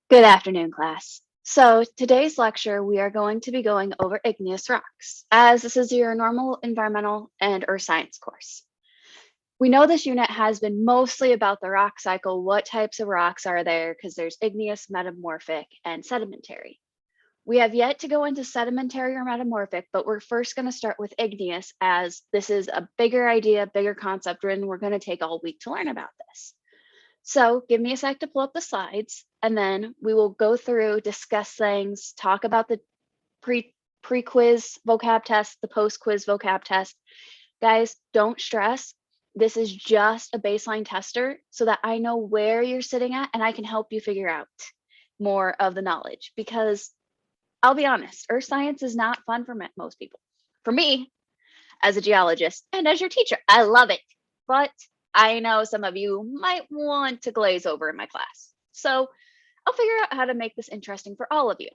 Good afternoon, class. So today's lecture, we are going to be going over igneous rocks, as this is your normal environmental and earth science course. We know this unit has been mostly about the rock cycle. What types of rocks are there? Because there's igneous, metamorphic, and sedimentary. We have yet to go into sedimentary or metamorphic, but we're first going to start with igneous, as this is a bigger idea, bigger concept, and we're going to take all week to learn about this. So give me a sec to pull up the slides, and then we will go through, discuss things, talk about the pre-quiz vocab test, the post-quiz vocab test. Guys, don't stress. This is just a baseline tester so that I know where you're sitting at and I can help you figure out more of the knowledge. Because I'll be honest, earth science is not fun for most people. For me, as a geologist and as your teacher, I love it. But I know some of you might want to glaze over in my class. So I'll figure out how to make this interesting for all of you.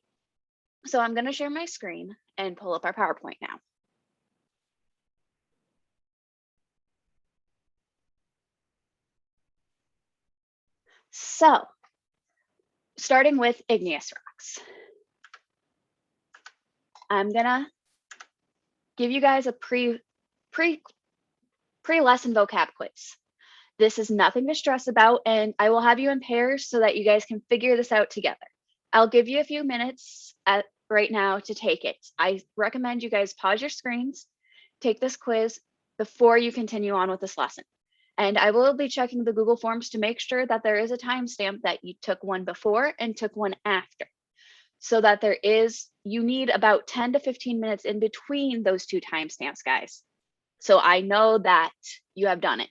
So I'm going to share my screen and pull up our PowerPoint now. So starting with igneous rocks. I'm going to give you guys a pre-lesson vocab quiz. This is nothing to stress about, and I will have you in pairs so that you guys can figure this out together. I'll give you a few minutes right now to take it. I recommend you guys pause your screens, take this quiz before you continue on with this lesson. And I will be checking the Google Forms to make sure that there is a timestamp that you took one before and took one after, so that you need about 10 to 15 minutes in between those two timestamps, guys. So I know that you have done it.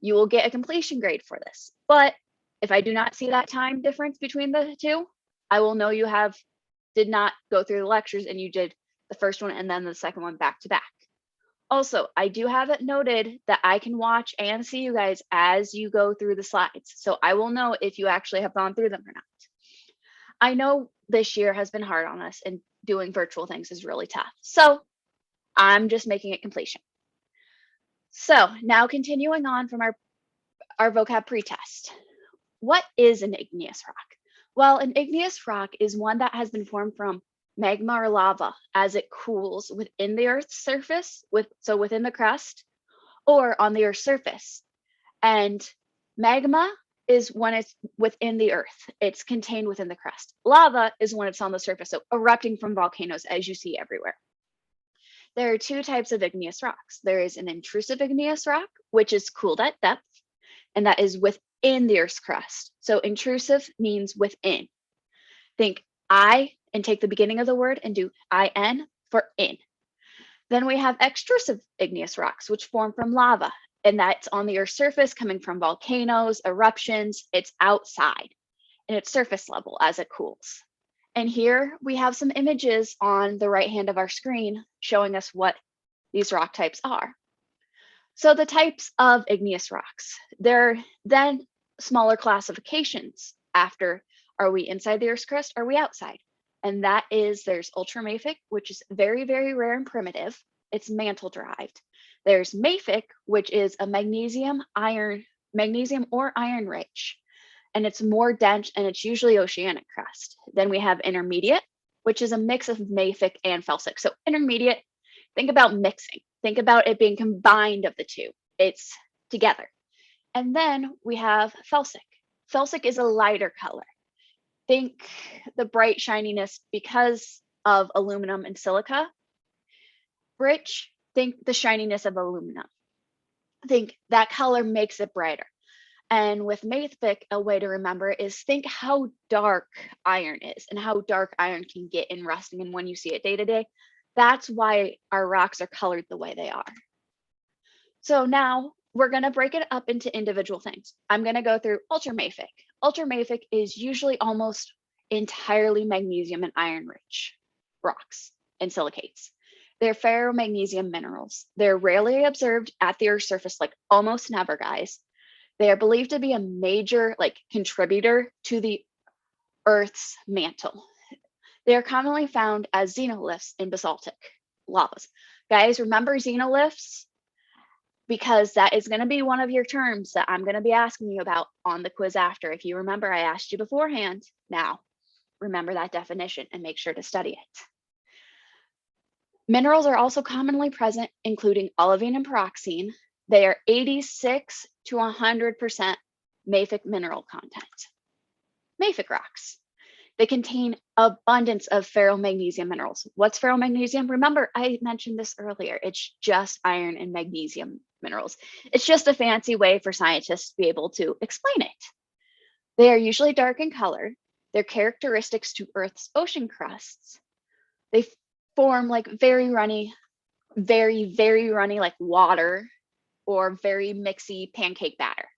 You will get a completion grade for this. But if I do not see that time difference between the two, I will know you did not go through the lectures and you did the first one and then the second one back to back. Also, I do have it noted that I can watch and see you guys as you go through the slides. So I will know if you actually have gone through them or not. I know this year has been hard on us and doing virtual things is really tough. So I'm just making it completion. So now continuing on from our vocab pretest. What is an igneous rock? Well, an igneous rock is one that has been formed from magma or lava as it cools within the Earth's surface, within the crust, or on the Earth's surface. And magma is when it's within the Earth. It's contained within the crust. Lava is when it's on the surface, so erupting from volcanoes, as you see everywhere. There are two types of igneous rocks. There is an intrusive igneous rock, which is cooled at depth, and that is within the Earth's crust. So intrusive means within. Think I and take the beginning of the word and do IN for in. Then we have extrusive igneous rocks, which form from lava, and that's on the Earth's surface coming from volcanoes, eruptions. It's outside and it's surface level as it cools. And here we have some images on the right hand of our screen showing us what these rock types are. So the types of igneous rocks, there are then smaller classifications after, are we inside the Earth's crust? Are we outside? And that is, there's ultramafic, which is very, very rare and primitive. It's mantle derived. There's mafic, which is a magnesium or iron rich, and it's more dense and it's usually oceanic crust. Then we have intermediate, which is a mix of mafic and felsic. So intermediate, think about mixing. Think about it being combined of the two. It's together. And then we have felsic. Felsic is a lighter color. Think the bright shininess because of aluminum and silica. Rich, think the shininess of aluminum. Think that color makes it brighter. And with mafic, a way to remember is think how dark iron is and how dark iron can get in rusting. And when you see it day to day, that's why our rocks are colored the way they are. So now we're going to break it up into individual things. I'm going to go through ultramafic. Ultramafic is usually almost entirely magnesium and iron rich rocks and silicates. They're ferromagnesium minerals. They're rarely observed at the Earth's surface, like almost never, guys. They are believed to be a major contributor to the Earth's mantle. They are commonly found as xenoliths in basaltic lavas. Guys, remember xenoliths? because that is going to be one of your terms that I'm going to be asking you about on the quiz after. If you remember, I asked you beforehand. Now, remember that definition and make sure to study it. Minerals are also commonly present, including olivine and pyroxene. They are 86 to 100% mafic mineral content. Mafic rocks. They contain abundance of ferromagnesium minerals. What's ferromagnesium? Remember, I mentioned this earlier. It's just iron and magnesium minerals. It's just a fancy way for scientists to be able to explain it. They are usually dark in color. Their characteristics to Earth's ocean crusts. They form like very runny, very runny like water, or very mixy pancake batter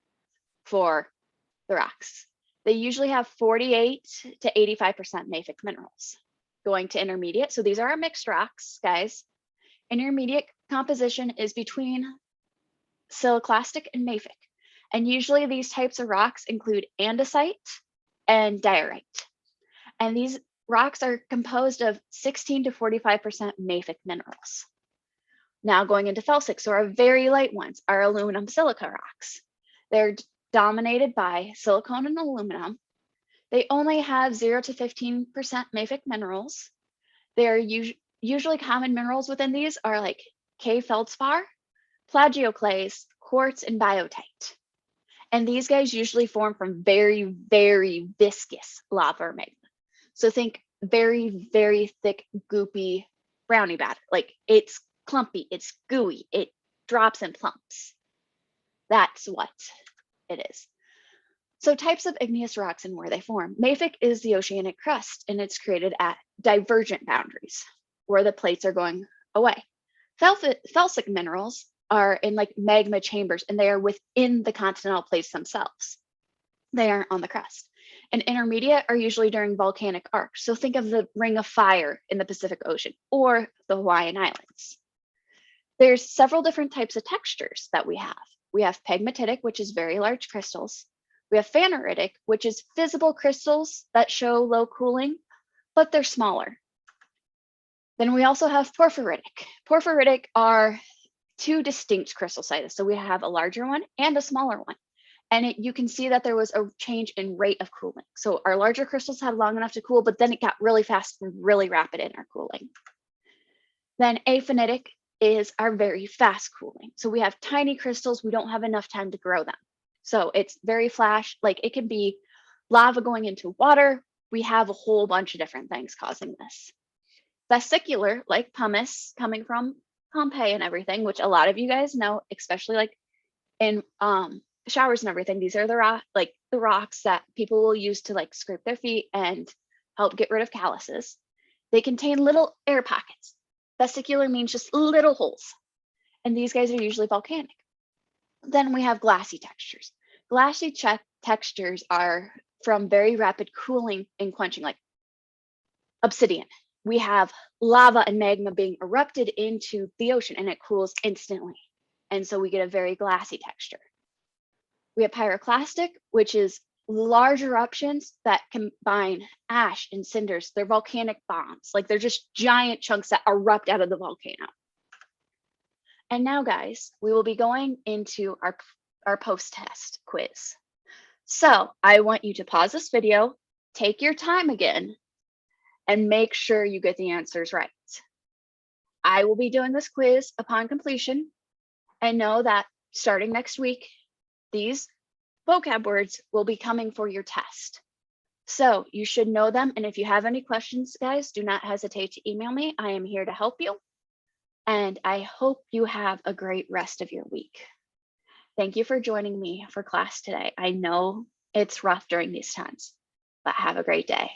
for the rocks. They usually have 48 to 85% mafic minerals. Going to intermediate, so these are our mixed rocks, guys. Intermediate composition is between siliclastic and mafic. And usually these types of rocks include andesite and diorite. And these rocks are composed of 16 to 45% mafic minerals. Now going into felsic, so our very light ones are aluminum silica rocks. They're dominated by silicon and aluminum. They only have 0 to 15% mafic minerals. They're usually common minerals within these are like K-feldspar, plagioclase, quartz, and biotite. And these guys usually form from very viscous lava or magma. So think very thick, goopy brownie batter. Like it's clumpy, it's gooey, it drops and plumps. That's what it is. So types of igneous rocks and where they form. Mafic is the oceanic crust, and it's created at divergent boundaries where the plates are going away. Felsic minerals are in like magma chambers, and they are within the continental plates themselves. They aren't on the crust. And intermediate are usually during volcanic arcs. So think of the Ring of Fire in the Pacific Ocean or the Hawaiian Islands. There's several different types of textures that we have. We have pegmatitic, which is very large crystals. We have phaneritic, which is visible crystals that show low cooling, but they're smaller. Then we also have porphyritic. Porphyritic are two distinct crystal sizes. So we have a larger one and a smaller one. And you can see that there was a change in rate of cooling. So our larger crystals had long enough to cool, but then it got really fast and really rapid in our cooling. Then aphanitic is our very fast cooling. So we have tiny crystals, we don't have enough time to grow them. So it's very flash, like it can be lava going into water. We have a whole bunch of different things causing this. Vesicular, like pumice coming from Pompeii and everything, which a lot of you guys know, especially like in showers and everything. These are the rocks that people will use to like scrape their feet and help get rid of calluses. They contain little air pockets. Vesicular means just little holes. And these guys are usually volcanic. Then we have glassy textures. Glassy textures are from very rapid cooling and quenching, like obsidian. We have lava and magma being erupted into the ocean and it cools instantly. And so we get a very glassy texture. We have pyroclastic, which is large eruptions that combine ash and cinders. They're volcanic bombs. Like they're just giant chunks that erupt out of the volcano. And now, guys, we will be going into our post-test quiz. So I want you to pause this video, take your time again, and make sure you get the answers right. I will be doing this quiz upon completion, and know that starting next week, these vocab words will be coming for your test. So you should know them. And if you have any questions, guys, do not hesitate to email me. I am here to help you. And I hope you have a great rest of your week. Thank you for joining me for class today. I know it's rough during these times, but have a great day.